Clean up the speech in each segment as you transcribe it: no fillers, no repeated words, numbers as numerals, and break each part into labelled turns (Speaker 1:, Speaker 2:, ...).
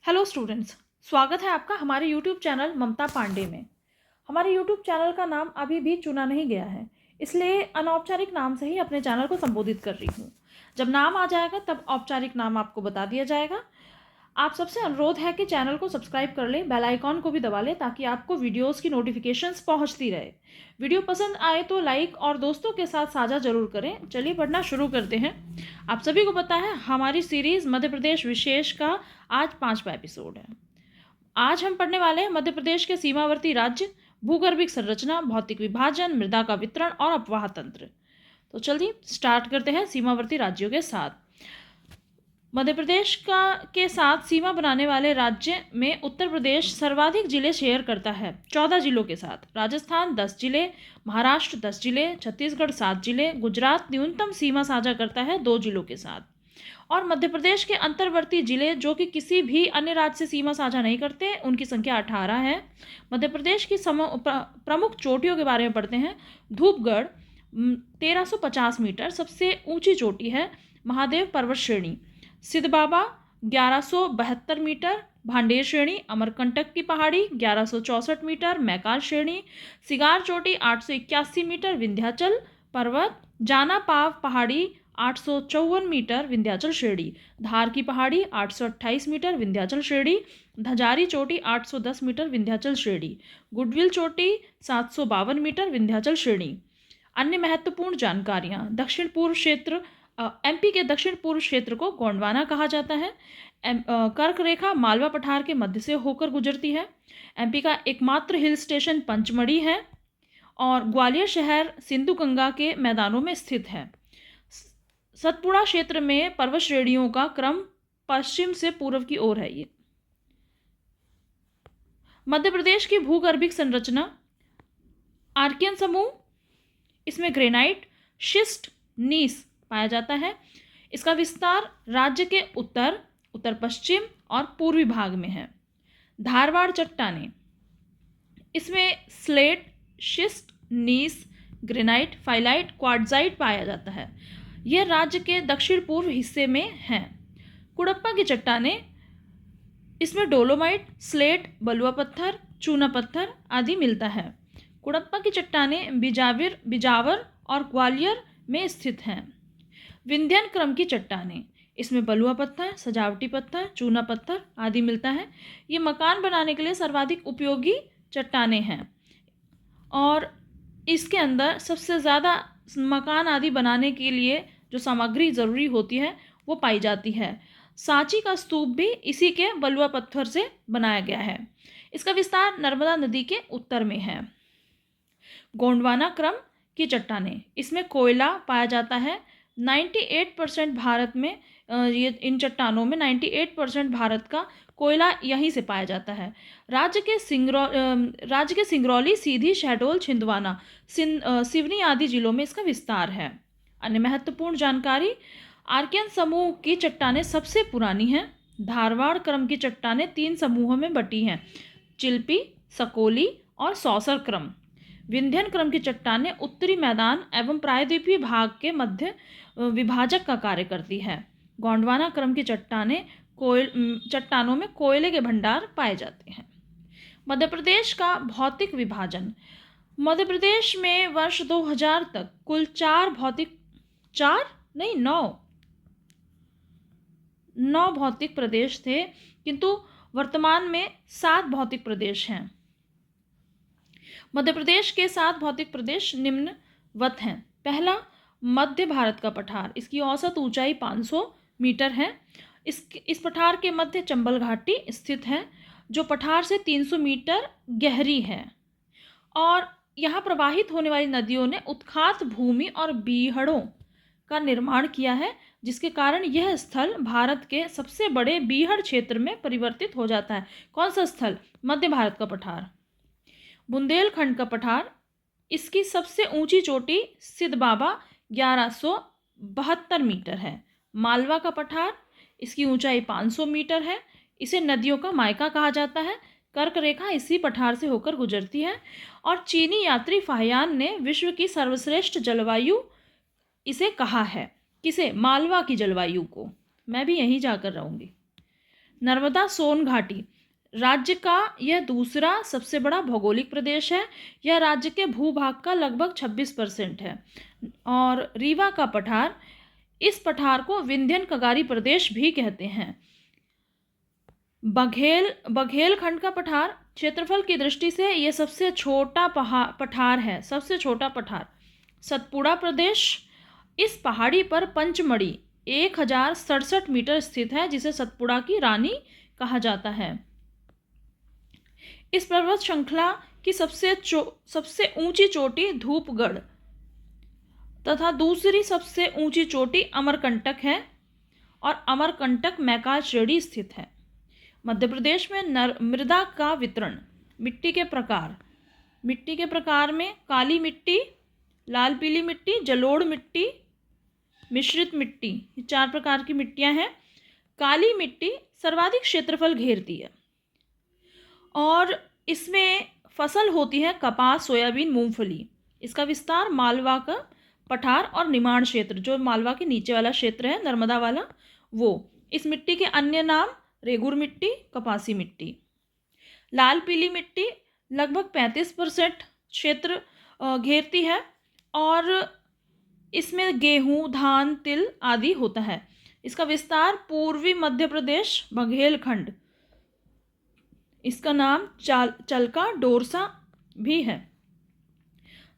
Speaker 1: Hello students, स्वागत है आपका हमारे यूट्यूब चैनल ममता पांडे में। हमारे यूट्यूब चैनल का नाम अभी भी चुना नहीं गया है, इसलिए अनौपचारिक नाम से ही अपने चैनल को संबोधित कर रही हूँ। जब नाम आ जाएगा तब औपचारिक नाम आपको बता दिया जाएगा। आप सबसे अनुरोध है कि चैनल को सब्सक्राइब कर लें, बेल आइकॉन को भी दबा लें ताकि आपको वीडियोस की नोटिफिकेशंस पहुंचती रहे। वीडियो पसंद आए तो लाइक और दोस्तों के साथ साझा जरूर करें। चलिए पढ़ना शुरू करते हैं। आप सभी को पता है हमारी सीरीज मध्य प्रदेश विशेष का आज 5वां एपिसोड है। आज हम पढ़ने वाले हैं मध्य प्रदेश के सीमावर्ती राज्य, भूगर्भिक संरचना, भौतिक विभाजन, मृदा का वितरण और अपवाह तंत्र। तो चलिए स्टार्ट करते हैं सीमावर्ती राज्यों के साथ। मध्य प्रदेश के साथ सीमा बनाने वाले राज्य में उत्तर प्रदेश सर्वाधिक जिले शेयर करता है 14 जिलों के साथ। राजस्थान 10 जिले, महाराष्ट्र 10 जिले, छत्तीसगढ़ 7 जिले, गुजरात न्यूनतम सीमा साझा करता है 2 जिलों के साथ। और मध्य प्रदेश के अंतर्वर्ती जिले जो कि किसी भी अन्य राज्य से सीमा साझा नहीं करते, उनकी संख्या 18 है। मध्य प्रदेश की प्रमुख चोटियों के बारे में पढ़ते हैं। धूपगढ़ 1350 मीटर सबसे ऊंची चोटी है। महादेव पर्वत श्रेणी। सिद्धबाबा 1172 मीटर। भांडेर श्रेणी। अमरकंटक की पहाड़ी 1164 मीटर। मैकाल श्रेणी। सिगार चोटी 881 मीटर। विंध्याचल पर्वत। जाना पाव पहाड़ी 854 मीटर। विंध्याचल श्रेणी। धार की पहाड़ी 828 मीटर। विंध्याचल श्रेणी। धजारी चोटी 810 मीटर। विंध्याचल श्रेणी। गुडविल चोटी 752 मीटर। विंध्याचल श्रेणी। अन्य महत्वपूर्ण जानकारियाँ। दक्षिण पूर्व क्षेत्र एमपी के दक्षिण पूर्व क्षेत्र को गोंडवाना कहा जाता है। कर्क रेखा मालवा पठार के मध्य से होकर गुजरती है। एमपी का एकमात्र हिल स्टेशन पंचमढ़ी है और ग्वालियर शहर सिंधु गंगा के मैदानों में स्थित है। सतपुड़ा क्षेत्र में पर्वत श्रेणियों का क्रम पश्चिम से पूर्व की ओर है। ये मध्य प्रदेश की भूगर्भिक संरचना। आर्कियन समूह, इसमें ग्रेनाइट, शिस्ट, नीस पाया जाता है। इसका विस्तार राज्य के उत्तर, उत्तर पश्चिम और पूर्वी भाग में है। धारवाड़ चट्टानें, इसमें स्लेट, शिस्ट, नीस, ग्रेनाइट, फाइलाइट, क्वार्ट्जाइट पाया जाता है। यह राज्य के दक्षिण पूर्व हिस्से में है। कुड़प्पा की चट्टानें, इसमें डोलोमाइट, स्लेट, बलुआ पत्थर, चूना पत्थर आदि मिलता है। कुड़प्पा की चट्टानें बिजावर और ग्वालियर में स्थित हैं। विंध्यन क्रम की चट्टानें, इसमें बलुआ पत्थर, सजावटी पत्थर, चूना पत्थर आदि मिलता है। ये मकान बनाने के लिए सर्वाधिक उपयोगी चट्टानें हैं और इसके अंदर सबसे ज़्यादा मकान आदि बनाने के लिए जो सामग्री ज़रूरी होती है वो पाई जाती है। सांची का स्तूप भी इसी के बलुआ पत्थर से बनाया गया है। इसका विस्तार नर्मदा नदी के उत्तर में है। गोंडवाना क्रम की चट्टानें, इसमें कोयला पाया जाता है। 98% भारत में ये इन चट्टानों में 98% भारत का कोयला यहीं से पाया जाता है। राज्य के सिंगरौली, सीधी, शहडोल, छिंदवाना, सिवनी आदि जिलों में इसका विस्तार है। अन्य महत्वपूर्ण जानकारी। आर्कियन समूह की चट्टानें सबसे पुरानी हैं। धारवाड़ क्रम की चट्टानें 3 समूहों में बटी हैं: चिल्पी, सकोली और सौसर क्रम। विंध्यन क्रम की चट्टानें उत्तरी मैदान एवं प्रायद्वीपीय भाग के मध्य विभाजक का कार्य करती है। गोंडवाना क्रम की चट्टानों में कोयले के भंडार पाए जाते हैं। मध्य प्रदेश का भौतिक विभाजन। मध्य प्रदेश में वर्ष 2000 तक कुल 9 भौतिक प्रदेश थे, किंतु वर्तमान में 7 भौतिक प्रदेश हैं। मध्य प्रदेश के 7 भौतिक प्रदेश निम्नवत हैं। पहला, मध्य भारत का पठार, इसकी औसत ऊंचाई 500 मीटर है। इस पठार के मध्य चंबल घाटी स्थित है जो पठार से 300 मीटर गहरी है और यहाँ प्रवाहित होने वाली नदियों ने उत्खात भूमि और बीहड़ों का निर्माण किया है, जिसके कारण यह स्थल भारत के सबसे बड़े बीहड़ क्षेत्र में परिवर्तित हो जाता है। कौन सा स्थल? मध्य भारत का पठार। बुंदेलखंड का पठार, इसकी सबसे ऊंची चोटी सिद्धबाबा 1172 मीटर है। मालवा का पठार, इसकी ऊंचाई 500 मीटर है। इसे नदियों का मायका कहा जाता है। कर्क रेखा इसी पठार से होकर गुजरती है और चीनी यात्री फाहियान ने विश्व की सर्वश्रेष्ठ जलवायु इसे कहा है। किसे? मालवा की जलवायु को। मैं भी यहीं जाकर रहूँगी। नर्मदा सोन घाटी राज्य का यह दूसरा सबसे बड़ा भौगोलिक प्रदेश है। यह राज्य के भूभाग का लगभग 26% है। और रीवा का पठार, इस पठार को विंध्यन कगारी प्रदेश भी कहते हैं। बघेलखंड का पठार क्षेत्रफल की दृष्टि से यह सबसे छोटा पठार है, सबसे छोटा पठार। सतपुड़ा प्रदेश, इस पहाड़ी पर पंचमढ़ी 1067 मीटर स्थित है, जिसे सतपुड़ा की रानी कहा जाता है। इस पर्वत श्रृंखला की सबसे ऊंची चोटी धूपगढ़ तथा दूसरी सबसे ऊंची चोटी अमरकंटक है और अमरकंटक मैकाल श्रेणी स्थित है। मध्य प्रदेश में मृदा का वितरण, मिट्टी के प्रकार में काली मिट्टी, लाल पीली मिट्टी, जलोढ़ मिट्टी, मिश्रित मिट्टी, ये 4 प्रकार की मिट्टियां हैं। काली मिट्टी सर्वाधिक क्षेत्रफल घेरती है और इसमें फसल होती है कपास, सोयाबीन, मूंगफली। इसका विस्तार मालवा का पठार और निमाड़ क्षेत्र, जो मालवा के नीचे वाला क्षेत्र है नर्मदा वाला, वो। इस मिट्टी के अन्य नाम रेगुर मिट्टी, कपासी मिट्टी। लाल पीली मिट्टी लगभग 35% क्षेत्र घेरती है और इसमें गेहूं, धान, तिल आदि होता है। इसका विस्तार पूर्वी मध्य प्रदेश, बघेलखंड, इसका नाम चलका डोरसा भी है।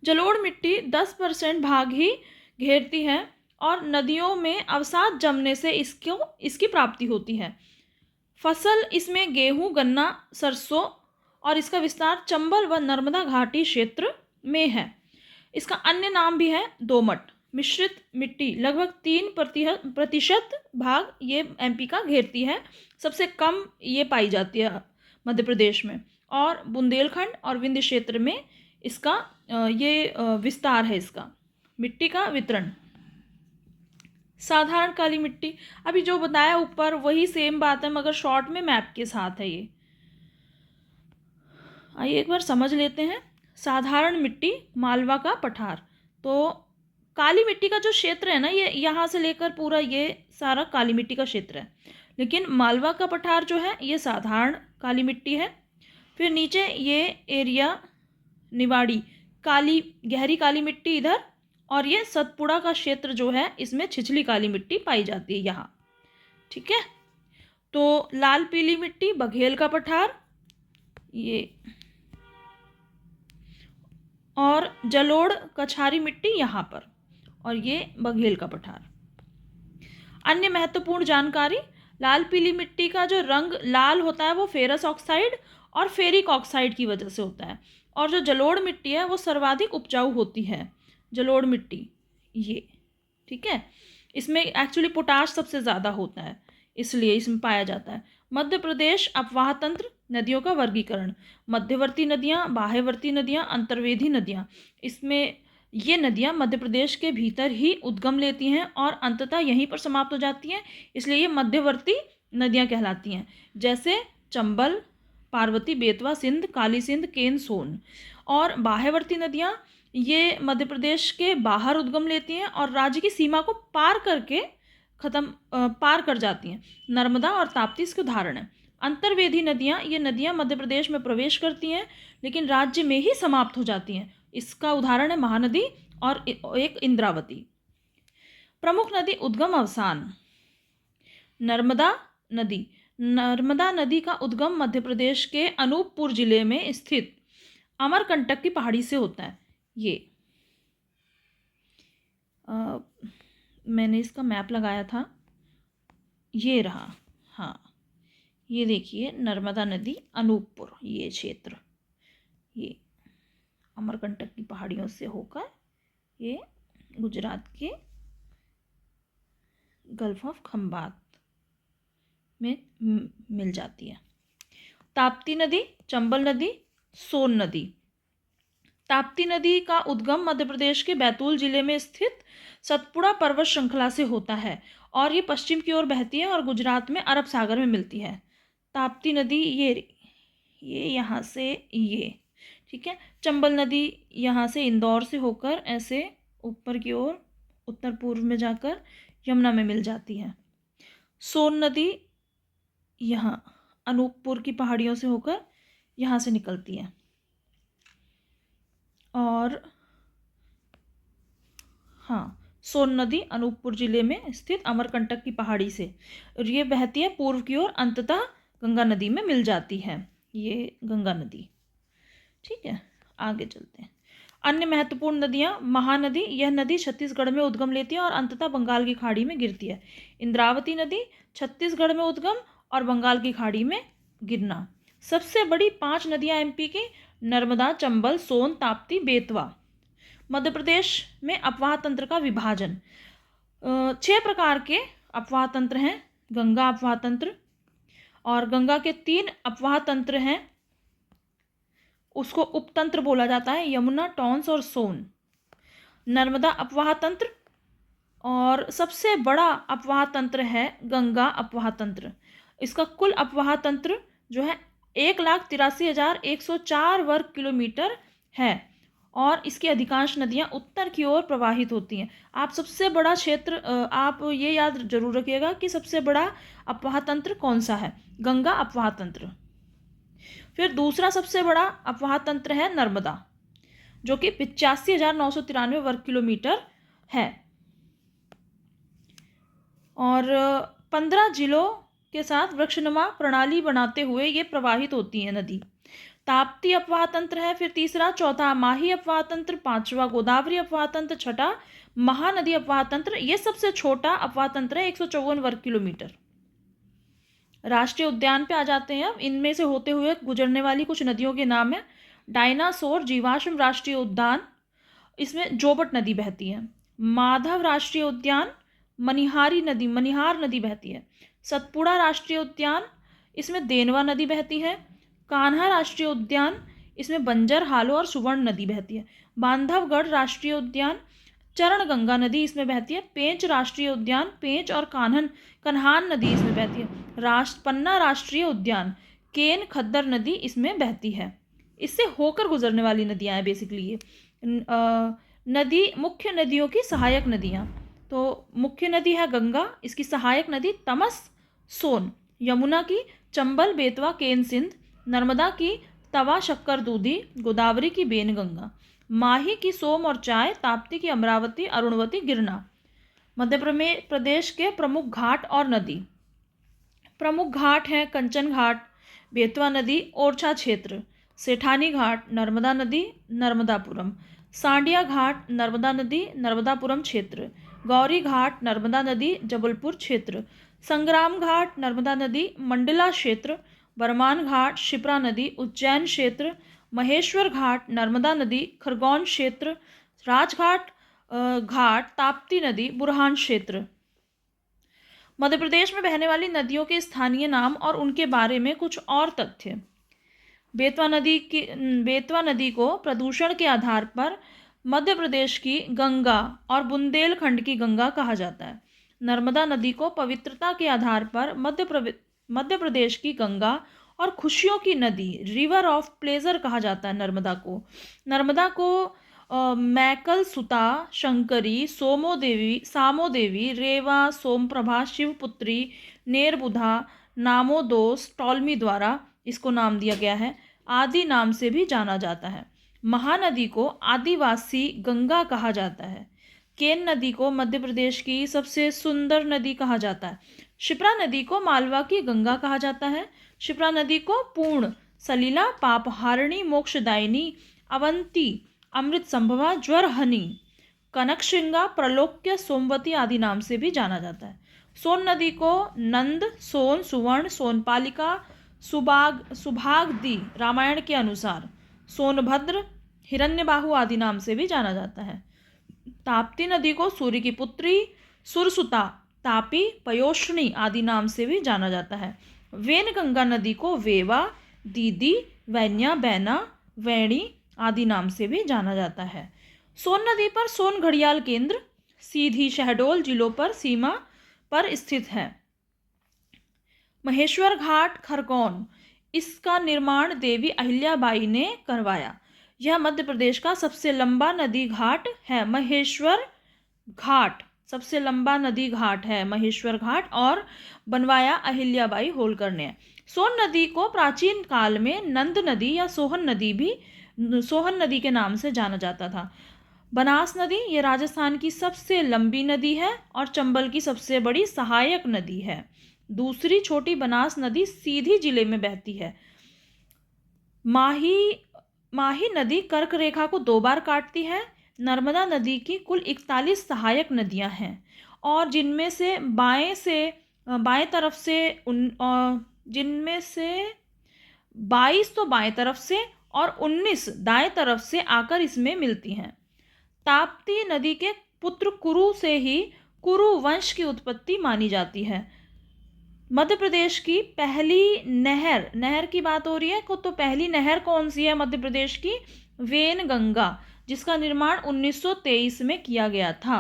Speaker 1: जलोढ़ मिट्टी 10% भाग ही घेरती है और नदियों में अवसाद जमने से इसकी प्राप्ति होती है। फसल इसमें गेहूं, गन्ना, सरसों, और इसका विस्तार चंबल व नर्मदा घाटी क्षेत्र में है। इसका अन्य नाम भी है दोमट। मिश्रित मिट्टी लगभग 3% भाग ये एमपी का घेरती है। सबसे कम ये पाई जाती है मध्य प्रदेश में, और बुंदेलखंड और विंध्य क्षेत्र में इसका विस्तार है। इसका मिट्टी का वितरण, साधारण काली मिट्टी, अभी जो बताया ऊपर वही सेम बात है मगर शॉर्ट में मैप के साथ है ये। आइए एक बार समझ लेते हैं। साधारण मिट्टी, मालवा का पठार। तो काली मिट्टी का जो क्षेत्र है ना, ये यहाँ से लेकर पूरा ये सारा काली मिट्टी का क्षेत्र है, लेकिन मालवा का पठार जो है ये साधारण काली मिट्टी है। फिर नीचे ये एरिया निवाड़ी, काली गहरी काली मिट्टी इधर, और ये सतपुड़ा का क्षेत्र जो है इसमें छिछली काली मिट्टी पाई जाती है यहाँ। ठीक है, तो लाल पीली मिट्टी बघेल का पठार ये, और जलोढ़ कछारी मिट्टी यहाँ पर, और ये बघेल का पठार। अन्य महत्वपूर्ण जानकारी, लाल पीली मिट्टी का जो रंग लाल होता है वो फेरस ऑक्साइड और फेरिक ऑक्साइड की वजह से होता है, और जो जलोढ़ मिट्टी है वो सर्वाधिक उपजाऊ होती है, जलोढ़ मिट्टी ये। ठीक है, इसमें एक्चुअली पोटाश सबसे ज़्यादा होता है, इसलिए इसमें पाया जाता है। मध्य प्रदेश अपवाह तंत्र, नदियों का वर्गीकरण, मध्यवर्ती नदियाँ, बाह्यवर्ती नदियाँ, अंतर्वेधी नदियाँ। इसमें ये नदियाँ मध्य प्रदेश के भीतर ही उद्गम लेती हैं और अंततः यहीं पर समाप्त हो जाती हैं, इसलिए ये मध्यवर्ती नदियाँ कहलाती हैं, जैसे चंबल, पार्वती, बेतवा, सिंध, काली सिंध, केन, सोन। और बाह्यवर्ती नदियाँ ये मध्य प्रदेश के बाहर उद्गम लेती हैं और राज्य की सीमा को पार कर जाती हैं। नर्मदा और ताप्ती इसके उदाहरण हैं। अंतर्वेधी नदियाँ, ये नदियाँ मध्य प्रदेश में प्रवेश करती हैं लेकिन राज्य में ही समाप्त हो जाती हैं। इसका उदाहरण है महानदी और एक इंद्रावती। प्रमुख नदी उद्गम अवसान, नर्मदा नदी। नर्मदा नदी का उद्गम मध्य प्रदेश के अनूपपुर जिले में स्थित अमरकंटक की पहाड़ी से होता है। ये मैंने इसका मैप लगाया था, ये रहा। हाँ, ये देखिए नर्मदा नदी, अनूपपुर, ये क्षेत्र, ये अमरकंटक की पहाड़ियों से होकर ये गुजरात के गल्फ ऑफ खंबात में मिल जाती है। ताप्ती नदी, चंबल नदी, सोन नदी। ताप्ती नदी का उद्गम मध्य प्रदेश के बैतूल जिले में स्थित सतपुड़ा पर्वत श्रृंखला से होता है और ये पश्चिम की ओर बहती है और गुजरात में अरब सागर में मिलती है। ताप्ती नदी ये यहाँ से ये, ठीक है। चंबल नदी यहाँ से इंदौर से होकर ऐसे ऊपर की ओर उत्तर पूर्व में जाकर यमुना में मिल जाती है। सोन नदी यहाँ अनूपपुर की पहाड़ियों से होकर यहाँ से निकलती है। और हाँ, सोन नदी अनूपपुर जिले में स्थित अमरकंटक की पहाड़ी से, और ये बहती है पूर्व की ओर, अंततः गंगा नदी में मिल जाती है। ये गंगा नदी, ठीक है। आगे चलते हैं। अन्य महत्वपूर्ण नदियाँ। महानदी, यह नदी छत्तीसगढ़ में उद्गम लेती है और अंततः बंगाल की खाड़ी में गिरती है। इंद्रावती नदी, छत्तीसगढ़ में उद्गम और बंगाल की खाड़ी में गिरना। सबसे बड़ी 5 नदियाँ एमपी की: नर्मदा, चंबल, सोन, ताप्ती, बेतवा। मध्य प्रदेश में अपवाह तंत्र का विभाजन। 6 प्रकार के अपवाह तंत्र हैं। गंगा अपवाह तंत्र, और गंगा के 3 अपवाह तंत्र हैं, उसको उपतंत्र बोला जाता है: यमुना, टॉन्स और सोन। नर्मदा अपवाह तंत्र, और सबसे बड़ा अपवाह तंत्र है गंगा अपवाह तंत्र। इसका कुल अपवाह तंत्र जो है 1,83,104 वर्ग किलोमीटर है, और इसकी अधिकांश नदियां उत्तर की ओर प्रवाहित होती हैं। आप सबसे बड़ा क्षेत्र, आप ये याद जरूर रखिएगा कि सबसे बड़ा अपवाह तंत्र कौन सा है, गंगा अपवाह तंत्र। फिर दूसरा सबसे बड़ा अपवाह तंत्र है नर्मदा, जो कि 85,993 वर्ग किलोमीटर है, और 15 जिलों के साथ वृक्षनुमा प्रणाली बनाते हुए ये प्रवाहित होती है नदी। ताप्ती अपवाह तंत्र है फिर तीसरा, चौथा माही अपवाह तंत्र, पांचवा गोदावरी अपवाह तंत्र, छठा महानदी अपवाह तंत्र। ये सबसे छोटा अपवाह तंत्र है, 154 वर्ग किलोमीटर। राष्ट्रीय उद्यान पे आ जाते हैं अब। इनमें से होते हुए गुजरने वाली कुछ नदियों के नाम है। डायनासोर जीवाश्म राष्ट्रीय उद्यान, इसमें जोबट नदी बहती है। माधव राष्ट्रीय उद्यान, मनिहार नदी बहती है। सतपुड़ा राष्ट्रीय उद्यान, इसमें देनवा नदी बहती है। कान्हा राष्ट्रीय उद्यान, इसमें बंजर, हालो और सुवर्ण नदी बहती है। बांधवगढ़ राष्ट्रीय उद्यान, चरण गंगा नदी इसमें बहती है। पेंच राष्ट्रीय उद्यान, पेंच और कन्हान नदी इसमें बहती है। पन्ना राष्ट्रीय उद्यान, केन खद्दर नदी इसमें बहती है। इससे होकर गुजरने वाली नदियां हैं बेसिकली ये। नदी, मुख्य नदियों की सहायक नदियां, तो मुख्य नदी है गंगा, इसकी सहायक नदी तमस, सोन। यमुना की चंबल, बेतवा, केन, सिंध। नर्मदा की तवा, शक्कर, दूधी। गोदावरी की बेनगंगा। माही की सोम और चाय। ताप्ती की अमरावती, अरुणवती, गिरना। मध्य प्रदेश के प्रमुख घाट और नदी। प्रमुख घाट हैं कंचन घाट, बेतवा नदी, ओरछा क्षेत्र। सेठानी घाट, नर्मदा नदी, नर्मदापुरम। सांडिया घाट, नर्मदा नदी, नर्मदापुरम क्षेत्र। गौरी घाट, नर्मदा नदी, जबलपुर क्षेत्र। संग्राम घाट, नर्मदा नदी, मंडला क्षेत्र। बरमान घाट, शिप्रा नदी, उज्जैन क्षेत्र। महेश्वर घाट, नर्मदा नदी, खरगोन क्षेत्र। राजघाट घाट, ताप्ती नदी, बुरहान क्षेत्र। मध्य प्रदेश में बहने वाली नदियों के स्थानीय नाम और उनके बारे में कुछ और तथ्य। बेतवा नदी को प्रदूषण के आधार पर मध्य प्रदेश की गंगा और बुंदेलखंड की गंगा कहा जाता है। नर्मदा नदी को पवित्रता के आधार पर मध्य प्रदेश की गंगा और खुशियों की नदी, रिवर ऑफ प्लेजर कहा जाता है नर्मदा को मैकल सुता, शंकरी, सामो देवी, रेवा, सोमप्रभा, शिवपुत्री, नेरबुधा, नामोदोस, टॉलमी द्वारा इसको नाम दिया गया है। आदि नाम से भी जाना जाता है। महानदी को आदिवासी गंगा कहा जाता है। केन नदी को मध्य प्रदेश की सबसे सुंदर नदी कहा जाता है। शिप्रा नदी को मालवा की गंगा कहा जाता है। शिप्रा नदी को पूर्ण, सलीला, पापहारिणी, मोक्षदायिनी, अवंती, अमृत संभवा, ज्वरहनी, कनकशिंगा, प्रलोक्य, सोमवती आदि नाम से भी जाना जाता है। सोन नदी को नंद, सोन, सुवर्ण, सोनपालिका, सुभागदी रामायण के अनुसार, सोनभद्र, हिरण्यबाहु आदि नाम से भी जाना जाता है। ताप्ती नदी को सूर्य की पुत्री, सुरसुता, तापी, पयोष्णी आदि नाम से भी जाना जाता है। वेनगंगा नदी को वेवा, दीदी, वैन्या, बैना, वैणी आदि नाम से भी जाना जाता है। सोन नदी पर सोन घड़ियाल केंद्र सीधी शहडोल जिलों पर सीमा पर स्थित है। महेश्वर घाट, खरगोन, इसका निर्माण देवी अहिल्याबाई ने करवाया। यह मध्य प्रदेश का सबसे लंबा नदी घाट है। महेश्वर घाट सबसे लंबा नदी घाट है महेश्वर घाट, और बनवाया अहिल्याबाई होलकर ने। सोन नदी को प्राचीन काल में नंद नदी या सोहन नदी के नाम से जाना जाता था। बनास नदी ये राजस्थान की सबसे लंबी नदी है और चंबल की सबसे बड़ी सहायक नदी है। दूसरी छोटी बनास नदी सीधी जिले में बहती है। माही नदी कर्क रेखा को 2 बार काटती है। नर्मदा नदी की कुल 41 सहायक नदियां हैं, और जिनमें से बाएं तरफ से जिनमें से 22 तो बाएं तरफ से और 19 दाएं तरफ से आकर इसमें मिलती हैं। ताप्ती नदी के पुत्र कुरु से ही कुरु वंश की उत्पत्ति मानी जाती है। मध्य प्रदेश की पहली नहर की बात हो रही है तो पहली नहर कौन सी है मध्य प्रदेश की? वेनगंगा, जिसका निर्माण 1923 में किया गया था।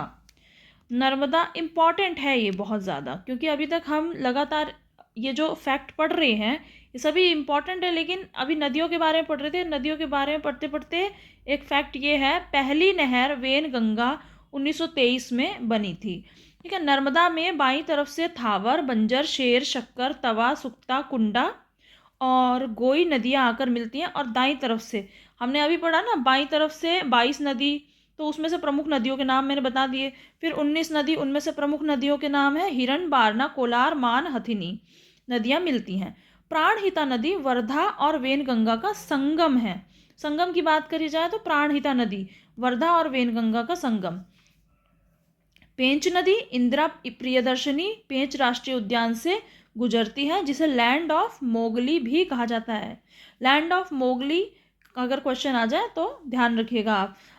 Speaker 1: नर्मदा इम्पॉर्टेंट है ये बहुत ज़्यादा, क्योंकि अभी तक हम लगातार ये जो फैक्ट पढ़ रहे हैं ये सभी इम्पॉर्टेंट है, लेकिन अभी नदियों के बारे में पढ़ रहे थे। नदियों के बारे में पढ़ते पढ़ते एक फैक्ट ये है, पहली नहर वेनगंगा 1923 में बनी थी। ठीक है। नर्मदा में बाईं तरफ से थावर, बंजर, शेर, शक्कर, तवा, सुक्ता, कुंडा और गोई नदियां आकर मिलती हैं, और दाईं तरफ से हमने अभी पढ़ा ना, बाईं तरफ से 22 नदी, तो उसमें से प्रमुख नदियों के नाम मैंने बता दिए। फिर 19 नदी, उनमें से प्रमुख नदियों के नाम है हिरन, बारना, कोलार, मान, हथिनी नदियां मिलती हैं। प्राणहिता नदी वर्धा और वेनगंगा का संगम है। संगम की बात करी जाए तो प्राणहिता नदी वर्धा और वेनगंगा का संगम। पेंच नदी इंदिरा प्रियदर्शनी पेंच राष्ट्रीय उद्यान से गुजरती है, जिसे लैंड ऑफ मोगली भी कहा जाता है। लैंड ऑफ मोगली अगर क्वेश्चन आ जाए तो ध्यान रखिएगा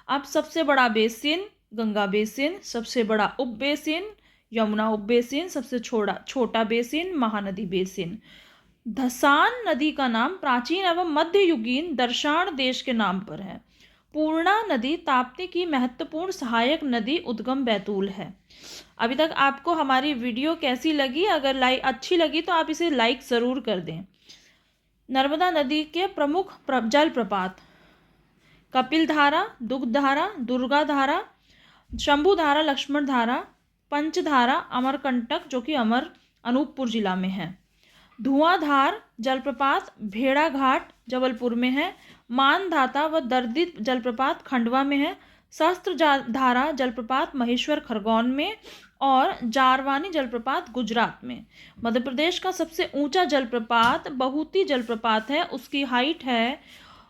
Speaker 1: आप। सबसे बड़ा बेसिन गंगा बेसिन, सबसे बड़ा उप बेसिन यमुना उप बेसिन, सबसे छोटा बेसिन महानदी बेसिन। धसान नदी का नाम प्राचीन एवं मध्ययुगीन दर्शान देश के नाम पर है। पूर्णा नदी ताप्ती की महत्वपूर्ण सहायक नदी उद्गम बैतूल है। अभी तक आपको हमारी वीडियो कैसी लगी? अगर अच्छी लगी तो आप इसे लाइक ज़रूर कर दें। नर्मदा नदी के प्रमुख जल प्रपात कपिल धारा, दुग्ध धारा, दुर्गा धारा, शंभु धारा, लक्ष्मण धारा, पंचधारा, अमरकंटक जो कि अनूपपुर जिला में है। धुआंधार जलप्रपात भेड़ाघाट जबलपुर में है। मानधाता व दर्दित जलप्रपात खंडवा में है। सहस्त्र धारा जलप्रपात महेश्वर खरगोन में, और जारवानी जलप्रपात गुजरात में। मध्य प्रदेश का सबसे ऊंचा जलप्रपात बहुती जलप्रपात है। उसकी हाइट है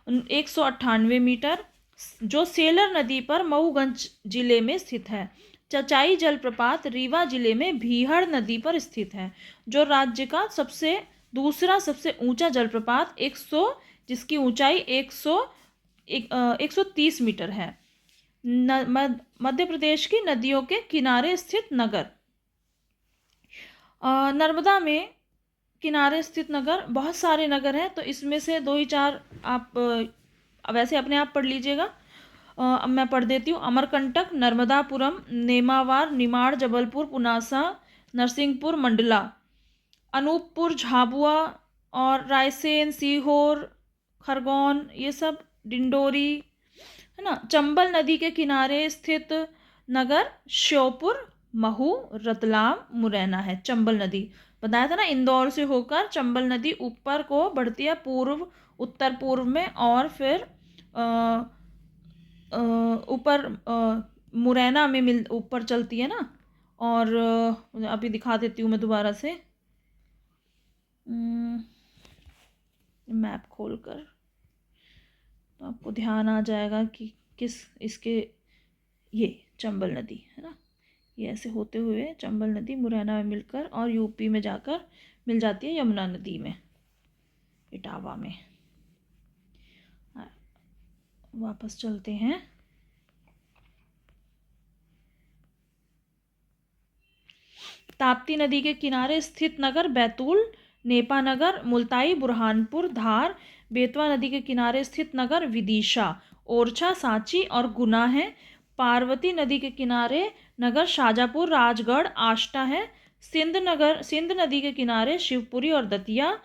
Speaker 1: 198 मीटर, जो सेलर नदी पर मऊगंज जिले में स्थित है। चचाई जलप्रपात रीवा जिले में भीहड़ नदी पर स्थित है, जो राज्य का दूसरा सबसे ऊंचा जलप्रपात जिसकी ऊंचाई 130 मीटर है। मध्य प्रदेश की नदियों के किनारे स्थित नगर। नर्मदा में किनारे स्थित नगर बहुत सारे नगर हैं, तो इसमें से 2 ही 4 आप वैसे अपने आप पढ़ लीजिएगा। अब मैं पढ़ देती हूँ। अमरकंटक, नर्मदापुरम, नेमावार, निमाड़, जबलपुर, पुनासा, नरसिंहपुर, मंडला, अनूपपुर, झाबुआ और रायसेन, सीहोर, खरगोन, ये सब, डिंडोरी है ना। चंबल नदी के किनारे स्थित नगर श्योपुर, महू, रतलाम, मुरैना है। चंबल नदी बताया था ना, इंदौर से होकर चंबल नदी ऊपर को बढ़ती है उत्तर पूर्व में, और फिर ऊपर मुरैना में ऊपर चलती है ना। और अभी दिखा देती हूँ मैं दोबारा से मैप खोलकर, तो आपको ध्यान आ जाएगा कि ये चंबल नदी है ना, ये ऐसे होते हुए चंबल नदी मुरैना में मिलकर और यूपी में जाकर मिल जाती है यमुना नदी में, इटावा में। वापस चलते हैं। ताप्ती नदी के किनारे स्थित नगर बैतूल, नेपानगर, मुल्ताई, बुरहानपुर, धार। बेतवा नदी के किनारे स्थित नगर विदिशा, ओरछा, सांची और गुना है। पार्वती नदी के किनारे नगर शाजापुर, राजगढ़, आष्टा है। सिंध नदी के किनारे शिवपुरी और दतिया,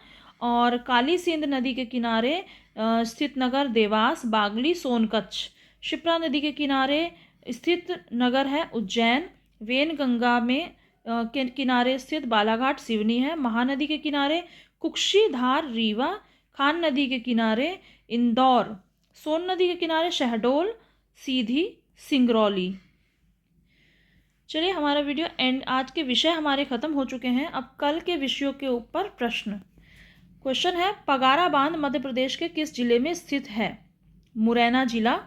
Speaker 1: और काली सिंध नदी के किनारे स्थित नगर देवास, बागली, सोनकच्छ। शिप्रा नदी के किनारे स्थित नगर है उज्जैन। वेनगंगा में के किनारे स्थित बालाघाट सिवनी है। महानदी के किनारे कुक्षी, धार, रीवा। खान नदी के किनारे इंदौर। सोन नदी के किनारे शहडोल, सीधी, सिंगरौली। चलिए, हमारा वीडियो एंड, आज के विषय हमारे ख़त्म हो चुके हैं। अब कल के विषयों के ऊपर प्रश्न। क्वेश्चन है, पगारा बांध मध्य प्रदेश के किस जिले में स्थित है? मुरैना जिला।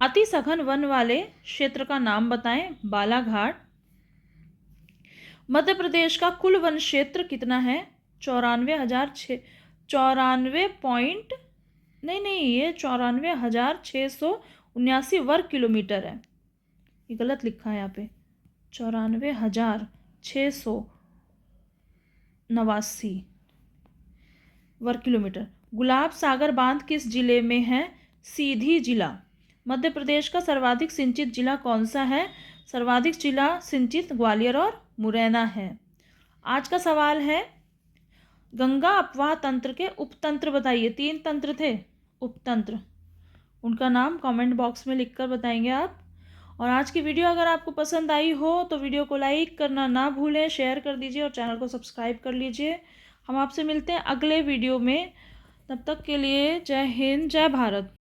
Speaker 1: अति सघन वन वाले क्षेत्र का नाम बताएं? बालाघाट। मध्य प्रदेश का कुल वन क्षेत्र कितना है? 94,679 वर्ग किलोमीटर है। ये गलत लिखा है यहाँ पे, 94,689 वर्ग किलोमीटर। गुलाब सागर बांध किस जिले में है? सीधी जिला। मध्य प्रदेश का सर्वाधिक सिंचित जिला कौन सा है? सर्वाधिक जिला सिंचित ग्वालियर और मुरैना है। आज का सवाल है, गंगा अपवाह तंत्र के उपतंत्र बताइए। 3 तंत्र थे उपतंत्र, उनका नाम कमेंट बॉक्स में लिखकर बताएंगे आप। और आज की वीडियो अगर आपको पसंद आई हो तो वीडियो को लाइक करना ना भूलें, शेयर कर दीजिए और चैनल को सब्सक्राइब कर लीजिए। हम आपसे मिलते हैं अगले वीडियो में। तब तक के लिए जय हिंद, जय भारत।